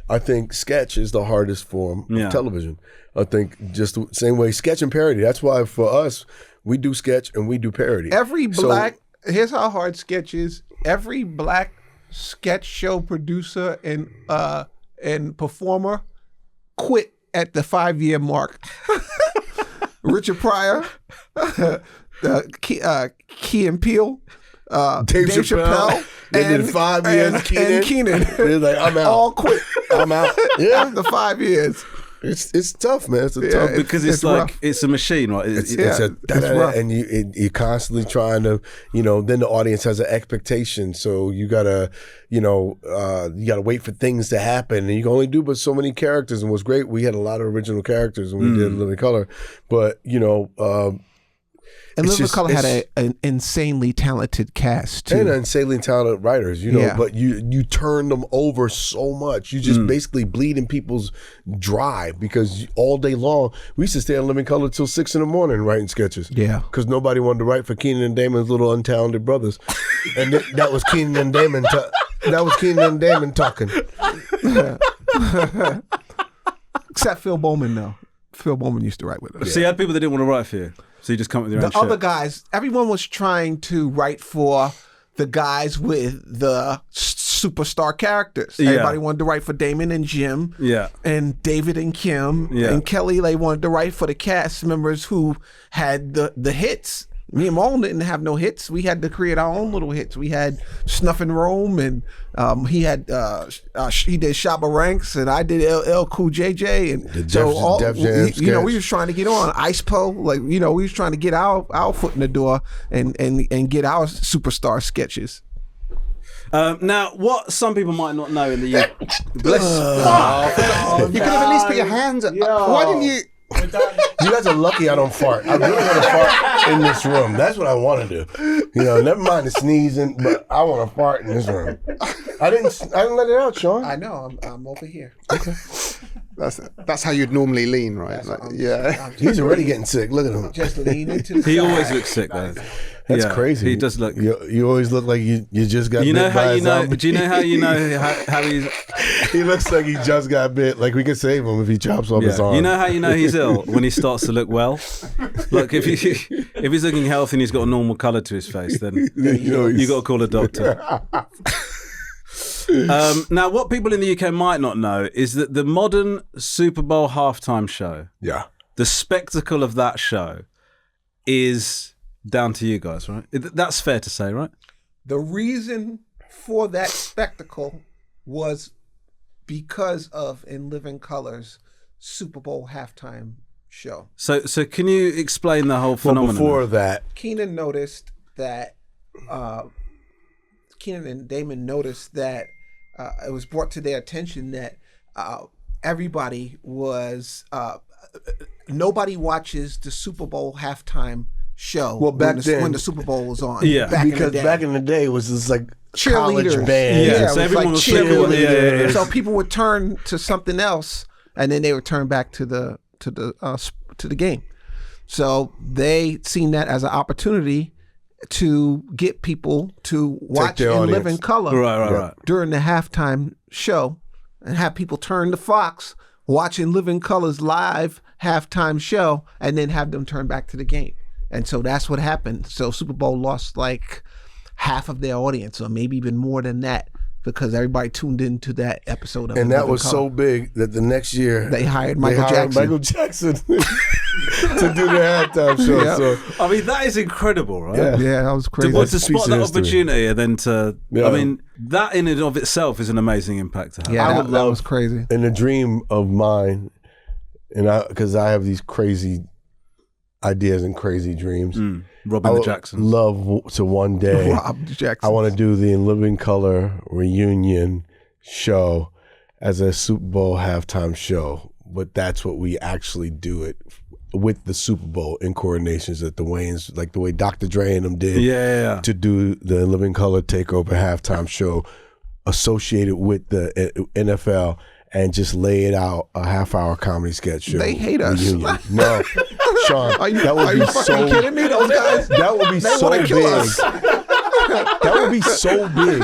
S4: I think sketch is the hardest form of television. I think just the same way sketch and parody. That's why for us, we do sketch and we do parody.
S1: Here's how hard sketch is. Every black sketch show producer and performer quit at the 5-year mark. Richard Pryor, Key and Peele,
S4: Dave Chappelle. They did 5 years.
S1: And Keenan.
S4: They're like, I'm out.
S1: All quit.
S4: I'm out. Yeah.
S1: After 5 years.
S4: It's tough, man. It's a tough
S3: because it's like rough. It's a machine, right?
S4: It's and you're constantly trying to, then the audience has an expectation, so you gotta, you gotta wait for things to happen, and you can only do but so many characters. And what's great, we had a lot of original characters when we did Living Color, but
S1: and Living Color had an insanely talented cast too,
S4: and insanely talented writers, But you turn them over so much. You just basically bleeding people's dry because all day long we used to stay on Living Color till 6 a.m. writing sketches.
S1: Yeah,
S4: because nobody wanted to write for Keenan and Damon's little untalented brothers, and that was Keenan and Damon. That was Keenan and Damon talking.
S1: Except Phil Bowman, though. Phil Bowman used to write with us.
S3: So you had people that didn't want to write for you. So you just come up with your own
S1: shit. The other guys, everyone was trying to write for the guys with the superstar characters. Yeah. Everybody wanted to write for Damon and Jim.
S3: Yeah.
S1: And David and Kim. Yeah. And Kelly, they wanted to write for the cast members who had the hits. Me and Marlon didn't have no hits. We had to create our own little hits. We had Snuff and Rome, and he did Shabba Ranks, and I did LL Cool JJ, and we was trying to get on Ice Po, we was trying to get our foot in the door and get our superstar sketches.
S3: Now, what some people might not know in the UK,
S2: you could have at least put your hands up. Why didn't you?
S4: You guys are lucky I don't fart. I really want to fart in this room. That's what I want to do. Never mind the sneezing, but I want to fart in this room. I didn't let it out, Sean.
S1: I know. I'm over here.
S4: Okay.
S2: That's how you'd normally lean, right?
S4: He's already getting sick. Look at him.
S1: Just lean into the
S3: He always looks sick, though.
S4: That's crazy.
S3: He does look.
S4: You always look like you just got.
S3: Do you know how you know how he's?
S4: He looks like he just got bit. Like we could save him if he chops off his arm.
S3: You know how you know he's ill when he starts to look well. Look, if he's looking healthy and he's got a normal colour to his face, then you got to call a doctor. Now, what people in the UK might not know is that the modern Super Bowl halftime show, the spectacle of that show, is down to you guys, right? That's fair to say, right?
S1: The reason for that spectacle was because of In Living Color's Super Bowl halftime show.
S3: So can you explain the whole phenomenon?
S4: Well, before that,
S1: Keenan noticed that Keenan and Damon noticed that it was brought to their attention that everybody was nobody watches the Super Bowl halftime show.
S4: Well, back then
S1: when the Super Bowl was on,
S4: because back in the day it was just like college band,
S3: so everyone was cheerleaders.
S1: So people would turn to something else, and then they would turn back to the game. So they seen that as an opportunity to get people to watch In Living Color
S3: right.
S1: during the halftime show, and have people turn to Fox watching Living Color's live halftime show, and then have them turn back to the game. And so that's what happened. So Super Bowl lost like half of their audience, or maybe even more than that, because everybody tuned into that episode of
S4: And that was so big that the next year
S1: they hired Michael Jackson
S4: to do the halftime show.
S1: Yeah.
S4: So
S3: I mean, that is incredible, right?
S1: Yeah, that was crazy.
S3: To spot that opportunity and then to, I mean, that in and of itself is an amazing impact to have.
S1: Yeah, that was crazy.
S4: And a dream of mine, because I have these crazy ideas and crazy dreams.
S3: Robbing the Jacksons.
S4: Love to one day.
S1: Rob the Jacksons.
S4: I want to do the In Living Color reunion show as a Super Bowl halftime show, but that's what we actually do it with the Super Bowl in coordinations at the Wayans, like the way Dr. Dre and them did to do the In Living Color takeover halftime show associated with the NFL. And just lay it out a half-hour comedy sketch show.
S1: They hate us.
S4: Reunion. No, Sean, that would be so.
S1: Kidding me? Those guys.
S4: That would be so big. That would be so big.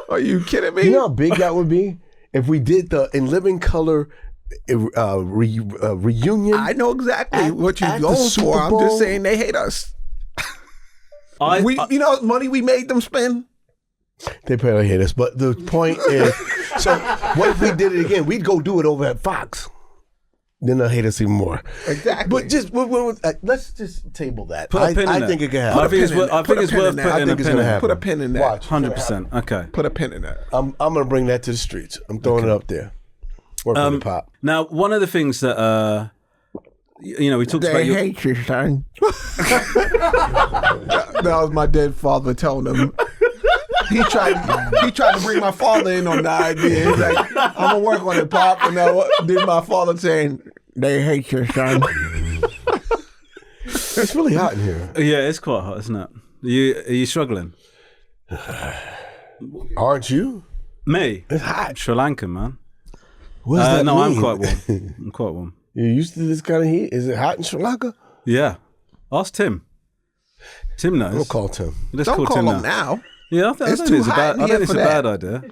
S1: Are you kidding me?
S4: You know how big that would be if we did the In Living Color reunion.
S1: I know exactly what you're going for. I'm just saying they hate us. You know how much money we made them spend?
S4: They probably hate us, but the point is, so what if we did it again? We'd go do it over at Fox. Then they'll hate us even more.
S1: Exactly.
S4: But just let's just table that.
S3: I think it can happen. I think it's worth putting a pin in that.
S1: Put a pin in that.
S4: Watch.
S3: 100%. Okay.
S1: Put a pin in that.
S4: I'm going to bring that to the streets. I'm throwing it up there. Work on the pop.
S3: Now, one of the things that we talked about.
S1: They hate you, son. That was my dead father telling him. He tried to bring my father in on the idea. He's like, I'm gonna work on it, Pop. And then my father saying, they hate you, son.
S4: It's really hot in here.
S3: Yeah, it's quite hot, isn't it? Are you struggling?
S4: Aren't you?
S3: Me?
S4: It's hot.
S3: Sri Lankan, man.
S4: What does that
S3: no,
S4: mean?
S3: I'm quite warm. I'm quite warm.
S4: You're used to this kind of heat? Is it hot in Sri Lanka?
S3: Yeah. Ask Tim. Tim knows.
S4: We'll call Tim.
S3: Let's
S1: Don't call
S3: Tim
S1: him now.
S3: Yeah, I don't
S1: It's
S3: think
S1: too
S3: it's a
S1: hot
S3: bad.
S1: in
S3: I
S1: here
S3: don't think it's
S1: for
S3: a
S1: that.
S3: bad idea.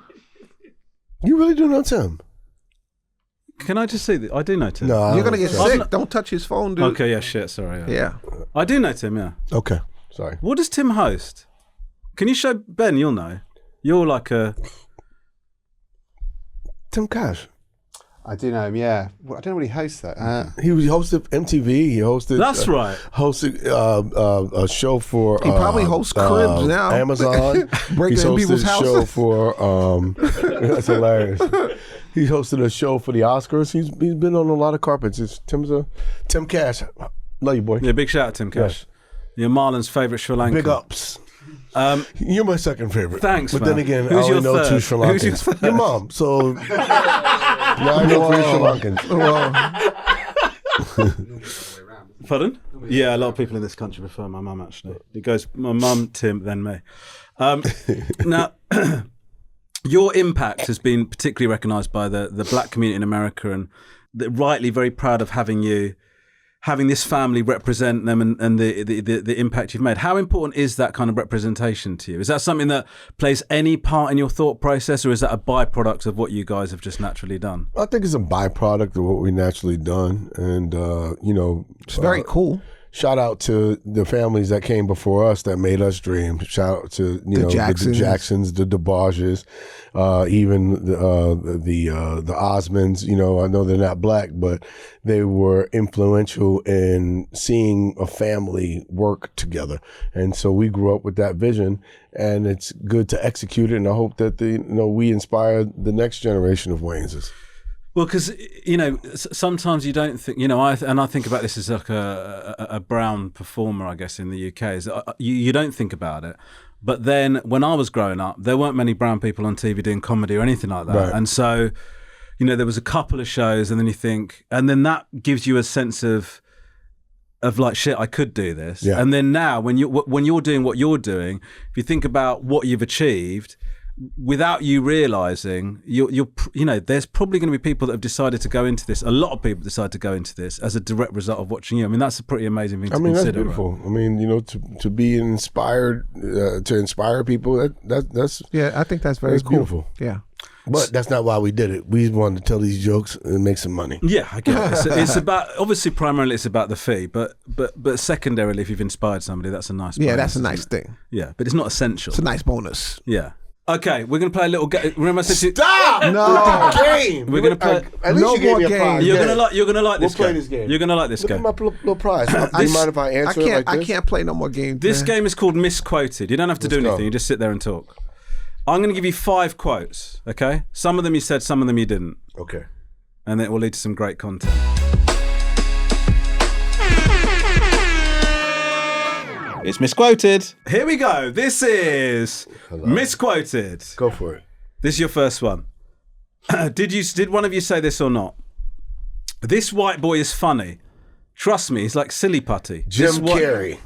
S4: You really do know Tim?
S3: Can I just say that I do know Tim?
S4: No.
S1: You're gonna get
S3: I've
S1: sick.
S3: not-
S1: Don't touch his phone, dude.
S3: Okay, yeah, shit. Sorry.
S1: Yeah.
S3: I do know Tim. Yeah.
S4: Okay. Sorry.
S3: What does Tim host? Can you show Ben? You'll know. You're like a.
S4: Tim Kash.
S2: I do know him, yeah. Well, I don't know what he hosts that.
S4: He hosted MTV. He hosted.
S3: That's right.
S4: Hosted a show for.
S1: He probably hosts Cribs now.
S4: Amazon.
S1: Breaking
S4: He's
S1: in
S4: hosted
S1: people's
S4: a
S1: houses.
S4: show for. That's hilarious. He hosted a show for the Oscars. He's been on a lot of carpets. Tim Kash. Love you, boy.
S3: Yeah, big shout out to Tim Kash. You're Marlon's favourite Sri Lankan.
S4: Big ups. You're my second favorite.
S3: Thanks,
S4: but
S3: man.
S4: then again,
S3: Who's
S4: I
S3: your
S4: only know
S3: third?
S4: 2 Sri
S3: Who's your
S4: Lankans.
S3: third?
S4: Your mom. So now I know 3 Sri Lankans.
S3: Pardon? Yeah, a lot of people in this country prefer my mum, actually. It goes my mum, Tim, then me. Now, your impact has been particularly recognised by the black community in America, and they're rightly very proud of having this family represent them and the impact you've made. How important is that kind of representation to you? Is that something that plays any part in your thought process, or is that a byproduct of what you guys have just naturally done?
S4: I think it's a byproduct of what we naturally done, and
S1: It's very cool.
S4: Shout out to the families that came before us that made us dream. Shout out to the Jacksons, the DeBarges, even the Osmonds. I know they're not black, but they were influential in seeing a family work together, and so we grew up with that vision. And it's good to execute it, and I hope that we inspire the next generation of Wayanses.
S3: Well, because sometimes you don't think I think about this as like a brown performer, I guess, in the UK. Is you don't think about it, but then when I was growing up, there weren't many brown people on TV doing comedy or anything like that,
S4: Right.
S3: and so there was a couple of shows, and then you think, and then that gives you a sense of like, shit, I could do this,
S4: Yeah.
S3: and then now when you're doing what you're doing, if you think about what you've achieved. Without you realizing, there's probably going to be people that have decided to go into this. A lot of people decide to go into this as a direct result of watching you. I mean, that's a pretty amazing thing to consider.
S4: That's beautiful. Right? I mean, to be inspired, to inspire people, that's
S1: Yeah, I think that's very cool.
S4: beautiful.
S1: Yeah.
S4: But that's not why we did it. We wanted to tell these jokes and make some money.
S3: Yeah, I get it. It's about, obviously, primarily it's about the fee, but secondarily, if you've inspired somebody, that's a nice.
S1: Yeah,
S3: bonus,
S1: that's a
S3: isn't
S1: nice
S3: it?
S1: thing.
S3: Yeah, but it's not essential.
S1: It's a nice bonus.
S3: Yeah. Okay, we're going to play a little game. Remember I said to you...
S4: Stop!
S1: No.
S4: Game!
S3: We're going to play...
S4: At least
S1: No
S4: you gave
S1: more
S4: me a
S1: games.
S4: prize.
S3: You're
S4: Yeah.
S3: going to like this
S4: We'll
S3: game.
S4: play this game.
S3: You're going to like this
S4: Look
S3: game.
S4: at my little prize. Do you mind if I answer it like this?
S1: I can't play no more games.
S3: This
S1: man.
S3: game is called Misquoted. You don't have to do
S4: Let's go.
S3: anything. You just sit there and talk. I'm going to give you 5 quotes, okay? Some of them you said, some of them you didn't.
S4: Okay.
S3: And it will lead to some great content. It's Misquoted. Here we go. This is Misquoted.
S4: Go for it.
S3: This is your first one. Did one of you say this or not? This white boy is funny. Trust me, he's like silly putty.
S4: Jim Carrey.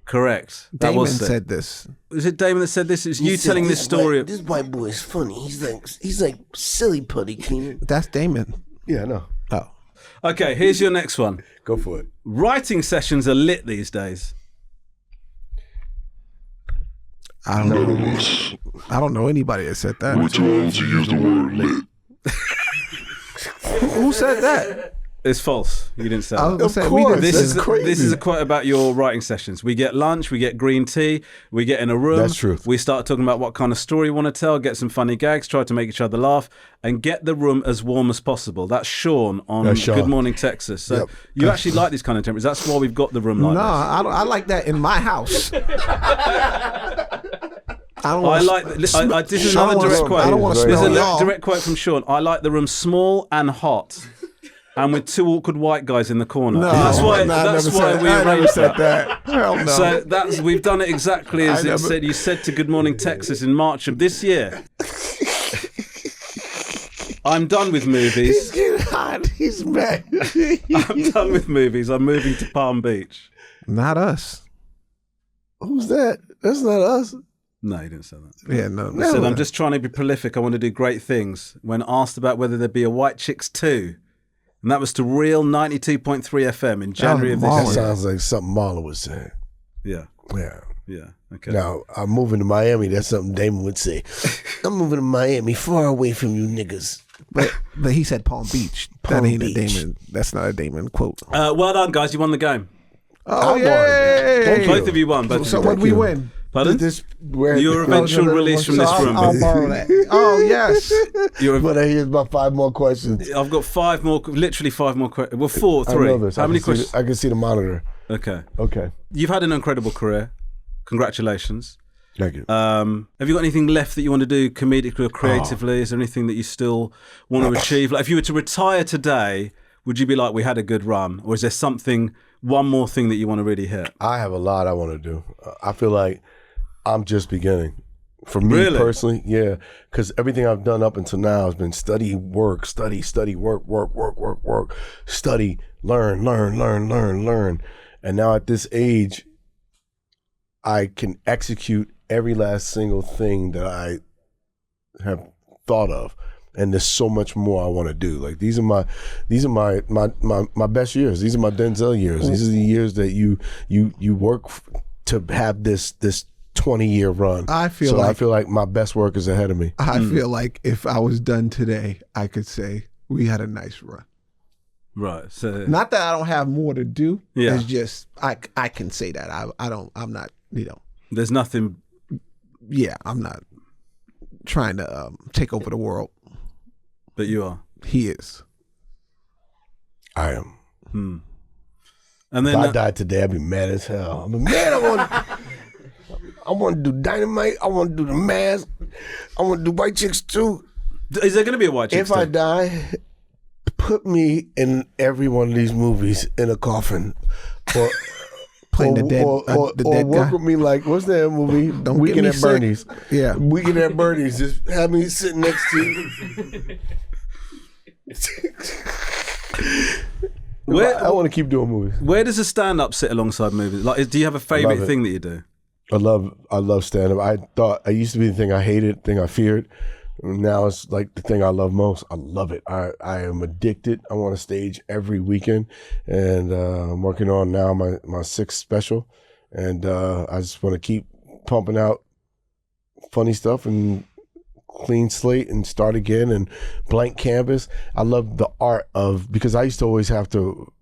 S3: Correct. That
S1: Damon
S3: was
S1: said this.
S3: Was it Damon that said this? It's you telling this story.
S8: This white boy is funny. He's like silly putty, Keenan.
S1: That's Damon.
S4: Yeah, no.
S1: Oh.
S3: Okay, here's your next one.
S4: Go for it.
S3: Writing sessions are lit these days.
S1: I don't
S7: None
S1: know.
S7: of us.
S1: I don't know anybody that said
S7: We're
S1: that.
S7: too old to use the word lit.
S1: Who said that?
S3: It's false. You didn't say
S1: I was
S3: that.
S1: gonna say,
S4: course.
S1: we did
S3: This
S4: That's
S3: is
S4: crazy.
S3: this is a quote about your writing sessions. We get lunch, we get green tea, we get in a room.
S4: That's true.
S3: We start talking about what kind of story we want to tell, get some funny gags, try to make each other laugh, and get the room as warm as possible. That's Sean on
S4: That's Sean.
S3: Good Morning Texas. So
S4: Yep.
S3: you actually like these kind of temperatures. That's why we've got the room like
S1: No,
S3: this.
S1: I like that in my house.
S3: I like. This is another direct quote.
S1: I don't want to
S3: There's
S1: smell
S3: a direct quote from Sean. I like the room small and hot, and with two awkward white guys in the corner.
S1: No,
S3: And that's why.
S1: no,
S3: That's why we
S1: I never
S3: arranged
S1: said
S3: that.
S1: Hell no.
S3: So we've done it exactly as it said. You said to Good Morning Texas in March of this year. I'm done with movies.
S1: He's getting hot. He's mad.
S3: I'm done with movies. I'm moving to Palm Beach.
S1: Not us.
S4: Who's that? That's not us.
S3: No, he didn't say that.
S1: Yeah, no.
S3: He said, I'm just trying to be prolific. I want to do great things. When asked about whether there'd be a White Chicks 2, and that was to Real 92.3 FM in January of this
S4: That
S3: year.
S4: sounds like something Marlon would say.
S3: Yeah.
S4: Yeah.
S3: Yeah. Okay.
S4: Now, I'm moving to Miami. That's something Damon would say. I'm moving to Miami, far away from you niggas.
S1: But he said Palm Beach.
S4: Palm
S1: that ain't
S4: Beach.
S1: a Damon. That's not a Damon quote.
S3: Well done, guys. You won the game.
S1: Oh,
S4: I
S1: yeah.
S4: won.
S3: Both of you won. Both
S1: So
S3: of you
S1: what
S3: won.
S1: we win?
S3: Pardon? Your eventual release from this room.
S1: I'll borrow that. Oh, yes.
S4: But here's my 5 more questions.
S3: I've got 5 more, literally 5 more questions. Well, 4, 3.
S4: I know this.
S3: How many questions?
S4: I can see the monitor.
S3: Okay.
S4: Okay.
S3: You've had an incredible career. Congratulations.
S4: Thank you.
S3: Have you got anything left that you want to do comedically or creatively? Is there anything that you still want to achieve? Like, if you were to retire today, would you be like, we had a good run? Or is there something, one more thing that you want to really hit?
S4: I have a lot I want to do. I feel like I'm just beginning. For me
S3: Really?
S4: personally, yeah. Because everything I've done up until now has been study, work, study, work, study, learn. And now at this age, I can execute every last single thing that I have thought of. And there's so much more I want to do. Like these are my best years. These are my Denzel years. These are the years that you work to have this 20-year run.
S1: I feel like
S4: my best work is ahead of me.
S1: I feel like if I was done today, I could say we had a nice run.
S3: Right. So
S1: Not that I don't have more to do.
S3: Yeah.
S1: It's just I can say that. I'm not,
S3: there's nothing.
S1: yeah, I'm not trying to take over the world.
S3: But you are.
S1: He is.
S4: I am.
S3: And then
S4: If I died today, I'd be mad as hell. I'm like, man, I want to do Dynamite. I want to do The Mask. I want to do White Chicks too.
S3: is there going to be a White Chicks
S4: If I
S3: too?
S4: die, put me in every one of these movies in a coffin. Or,
S1: Playing the dead
S4: work
S1: guy.
S4: with me like, what's that movie?
S1: Don't
S4: Weekend
S1: get me
S4: at
S1: sick.
S4: Bernie's.
S1: Yeah.
S4: Weekend at Bernie's. Just have me sitting next to you. I want to keep doing movies.
S3: Where does a stand-up sit alongside movies? Like, do you have a favourite
S4: it.
S3: thing that you do?
S4: I love stand-up. I thought I used to be the thing I hated, thing I feared. Now it's like the thing I love most. I love it. I am addicted. I want to stage every weekend, and I'm working on now my 6th special, and I just want to keep pumping out funny stuff and clean slate and start again and blank canvas. I love the art of, because I used to always have to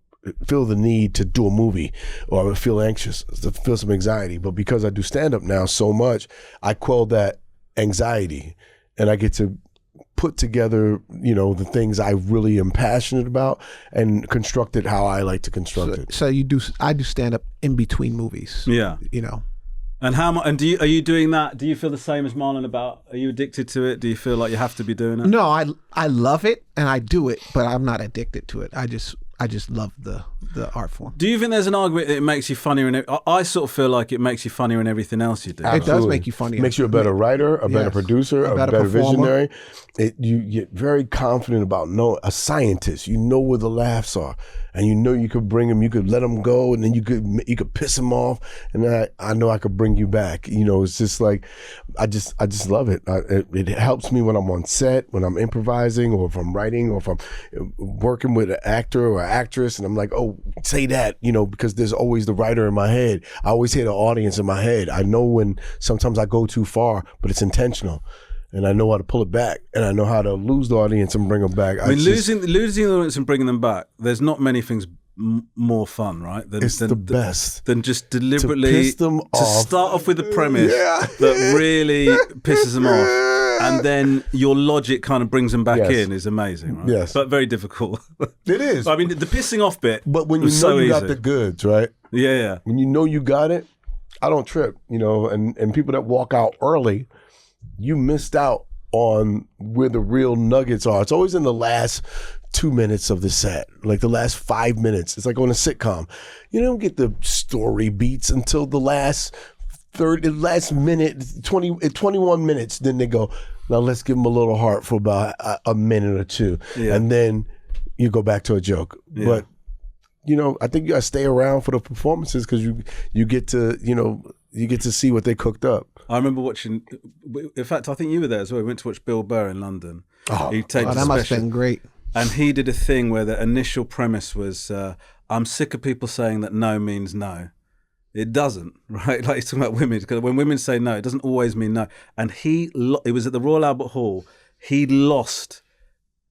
S4: feel the need to do a movie, or I would feel anxious, to feel some anxiety. But because I do stand up now so much, I quell that anxiety, and I get to put together, the things I really am passionate about and construct it how I like to construct it.
S1: So I do stand up in between movies.
S3: Yeah. And how much? And are you doing that? Do you feel the same as Marlon about? Are you addicted to it? Do you feel like you have to be doing it?
S1: No, I love it and I do it, but I'm not addicted to it. I just love the art form.
S3: Do you think there's an argument that it makes you funnier? I sort of feel like it makes you funnier in everything else you do.
S1: It does make you funnier.
S4: Makes you a better writer, a better producer, a better
S1: performer.
S4: visionary. You get very confident about a scientist. You know where the laughs are, and you could bring them. You could let them go, and then you could piss them off, and I know I could bring you back. It's just like I just love it. It helps me when I'm on set, when I'm improvising, or if I'm writing, or if I'm working with an actor or actress, and I'm like, oh, say that, because there's always the writer in my head. I always hear the audience in my head. I know when sometimes I go too far, but it's intentional. And I know how to pull it back, and I know how to lose the audience and bring them back.
S3: Losing the audience and bringing them back, there's not many things more fun, right?
S4: It's the best.
S3: Than just deliberately
S4: to piss them off.
S3: Start off with the premise that really pisses them off, and then your logic kind of brings them back in is amazing, right?
S4: Yes.
S3: But very difficult.
S4: It is.
S3: I mean, the pissing off bit.
S4: But when you
S3: was
S4: know
S3: so
S4: you
S3: easy.
S4: got the goods, right?
S3: Yeah.
S4: When you know you got it, I don't trip, you know, and people that walk out early, you missed out on where the real nuggets are. It's always in the last 2 minutes of the set, like the last 5 minutes. It's like on a sitcom. You don't get the story beats until the last minute, 21 minutes. Then they go, now let's give them a little heart for about a minute or two. Yeah. And then you go back to a joke. Yeah. But, you know, I think you got to stay around for the performances because you get to, you know, you get to see what they cooked up.
S3: I remember watching, in fact, I think you were there as well. We went to watch Bill Burr in London.
S1: That must have been great.
S3: And he did a thing where the initial premise was, I'm sick of people saying that no means no. It doesn't, right? Like he's talking about women, because when women say no, it doesn't always mean no. And it was at the Royal Albert Hall. He lost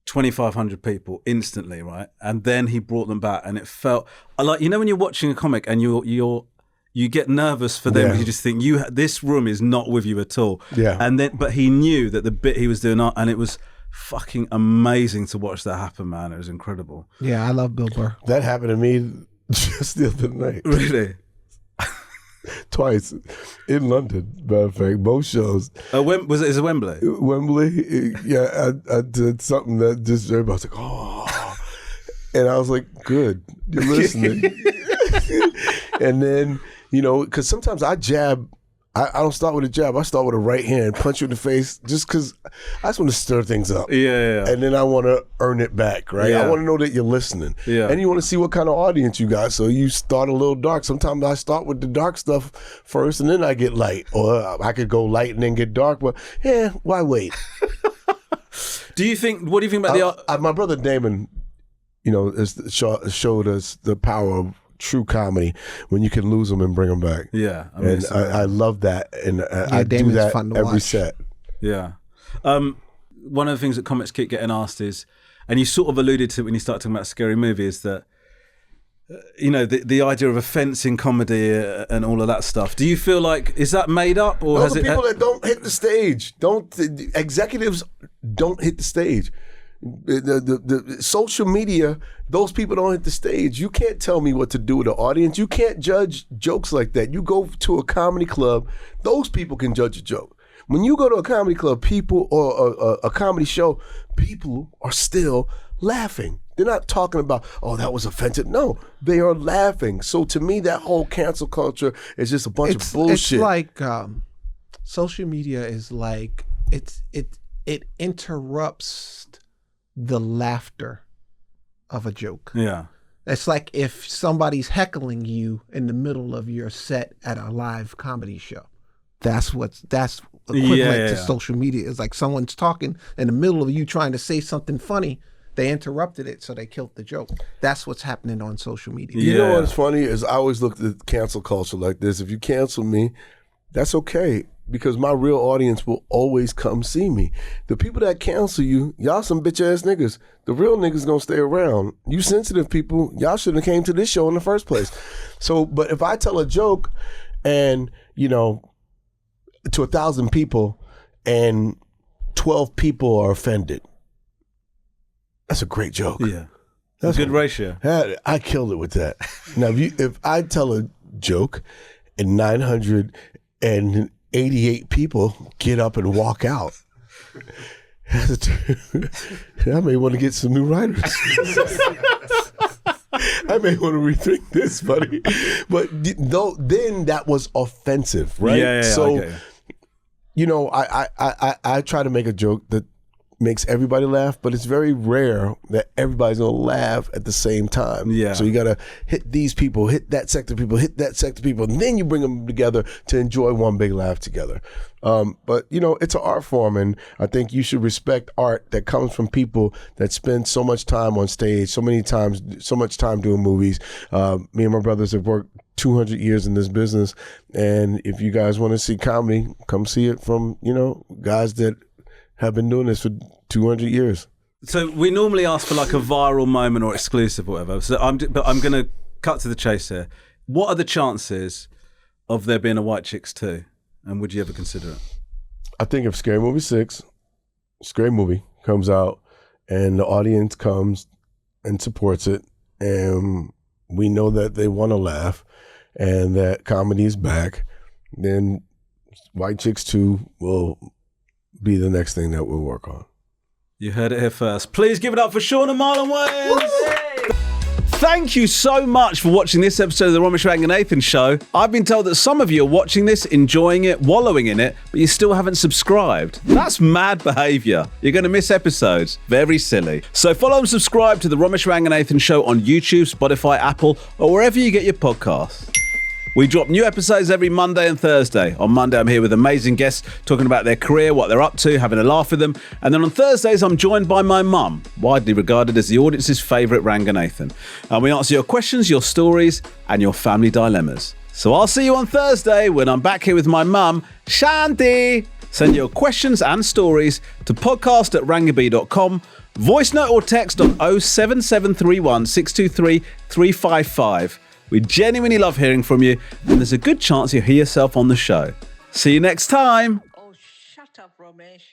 S3: 2,500 people instantly, right? And then he brought them back, and it felt like, you know, when you're watching a comic and you get nervous for them, you just think this room is not with you at all.
S4: Yeah.
S3: And then, but he knew that the bit he was doing, and it was fucking amazing to watch that happen, man. It was incredible.
S1: Yeah, I love Bill Burr.
S4: That happened to me just the other night.
S3: Really?
S4: Twice in London, matter of fact, both shows.
S3: Is it Wembley?
S4: Wembley, yeah. I did something that just everybody's like, oh, and I was like, good, you're listening. And then, you know, because sometimes I jab. I don't start with a jab. I start with a right hand, punch you in the face, just because I just want to stir things up.
S3: Yeah.
S4: And then I want to earn it back, right?
S3: Yeah.
S4: I want to know that you're listening. Yeah. And you want to see what kind of audience you got. So you start a little dark. Sometimes I start with the dark stuff first, and then I get light. Or I could go light and then get dark. But yeah, why wait?
S3: What do you think about
S4: my brother Damon, you know, showed us the power of true comedy when you can lose them and bring them back.
S3: Yeah,
S4: and I love that, and I do that every set.
S3: Yeah, one of the things that comics keep getting asked is, and you sort of alluded to it when you start talking about Scary Movie, is that you know the idea of offense in comedy and all of that stuff. Do you feel like is that made up, or
S4: those are people that don't hit the stage? Executives don't hit the stage. The social media, those people don't hit the stage. You can't tell me what to do with the audience. You can't judge jokes like that. You go to a comedy club, those people can judge a joke. When you go to a comedy club, people or a comedy show, people are still laughing. They're not talking about, oh, that was offensive. No, they are laughing. So to me, that whole cancel culture is just a bunch of bullshit.
S1: It's like social media is like it interrupts the laughter of a joke.
S3: Yeah.
S1: It's like if somebody's heckling you in the middle of your set at a live comedy show. That's equivalent to social media. It's like someone's talking in the middle of you trying to say something funny. They interrupted it, so they killed the joke. That's what's happening on social media.
S4: You know what's funny is I always looked at cancel culture like this. If you cancel me, that's okay, because my real audience will always come see me. The people that cancel you, y'all some bitch ass niggas. The real niggas gonna stay around. You sensitive people, y'all shouldn't have came to this show in the first place. So, but if I tell a joke and, you know, to 1,000 people and 12 people are offended, that's a great joke.
S3: Yeah. That's a good ratio.
S4: I killed it with that. Now, if I tell a joke and 988 people get up and walk out, I may want to get some new writers. I may want to rethink this, buddy. But then that was offensive, right?
S3: Yeah,
S4: so, you know, I try to make a joke that makes everybody laugh, but it's very rare that everybody's gonna laugh at the same time.
S3: Yeah.
S4: So you gotta hit these people, hit that sector of people, hit that sector of people, and then you bring them together to enjoy one big laugh together. But you know, it's an art form, and I think you should respect art that comes from people that spend so much time on stage, so much time doing movies. Me and my brothers have worked 200 years in this business, and if you guys want to see comedy, come see it from, you know, guys that have been doing this for 200 years.
S3: So we normally ask for like a viral moment or exclusive or whatever. So I'm going to cut to the chase here. What are the chances of there being a White Chicks 2? And would you ever consider it?
S4: I think if Scary Movie 6, Scary Movie comes out and the audience comes and supports it, and we know that they want to laugh and that comedy is back, then White Chicks 2 will be the next thing that we'll work on.
S3: You heard it here first. Please give it up for Shawn and Marlon Wayans. Thank you so much for watching this episode of the Romesh Ranganathan Show. I've been told that some of you are watching this, enjoying it, wallowing in it, but you still haven't subscribed. That's mad behaviour. You're going to miss episodes. Very silly. So follow and subscribe to the Romesh Ranganathan Show on YouTube, Spotify, Apple, or wherever you get your podcasts. We drop new episodes every Monday and Thursday. On Monday, I'm here with amazing guests talking about their career, what they're up to, having a laugh with them. And then on Thursdays, I'm joined by my mum, widely regarded as the audience's favourite Ranganathan. And we answer your questions, your stories, and your family dilemmas. So I'll see you on Thursday when I'm back here with my mum, Shanthi. Send your questions and stories to podcast@rangaby.com. Voice note or text on 07731 623 355. We genuinely love hearing from you, and there's a good chance you'll hear yourself on the show. See you next time.
S6: Oh, shut up, Romesh.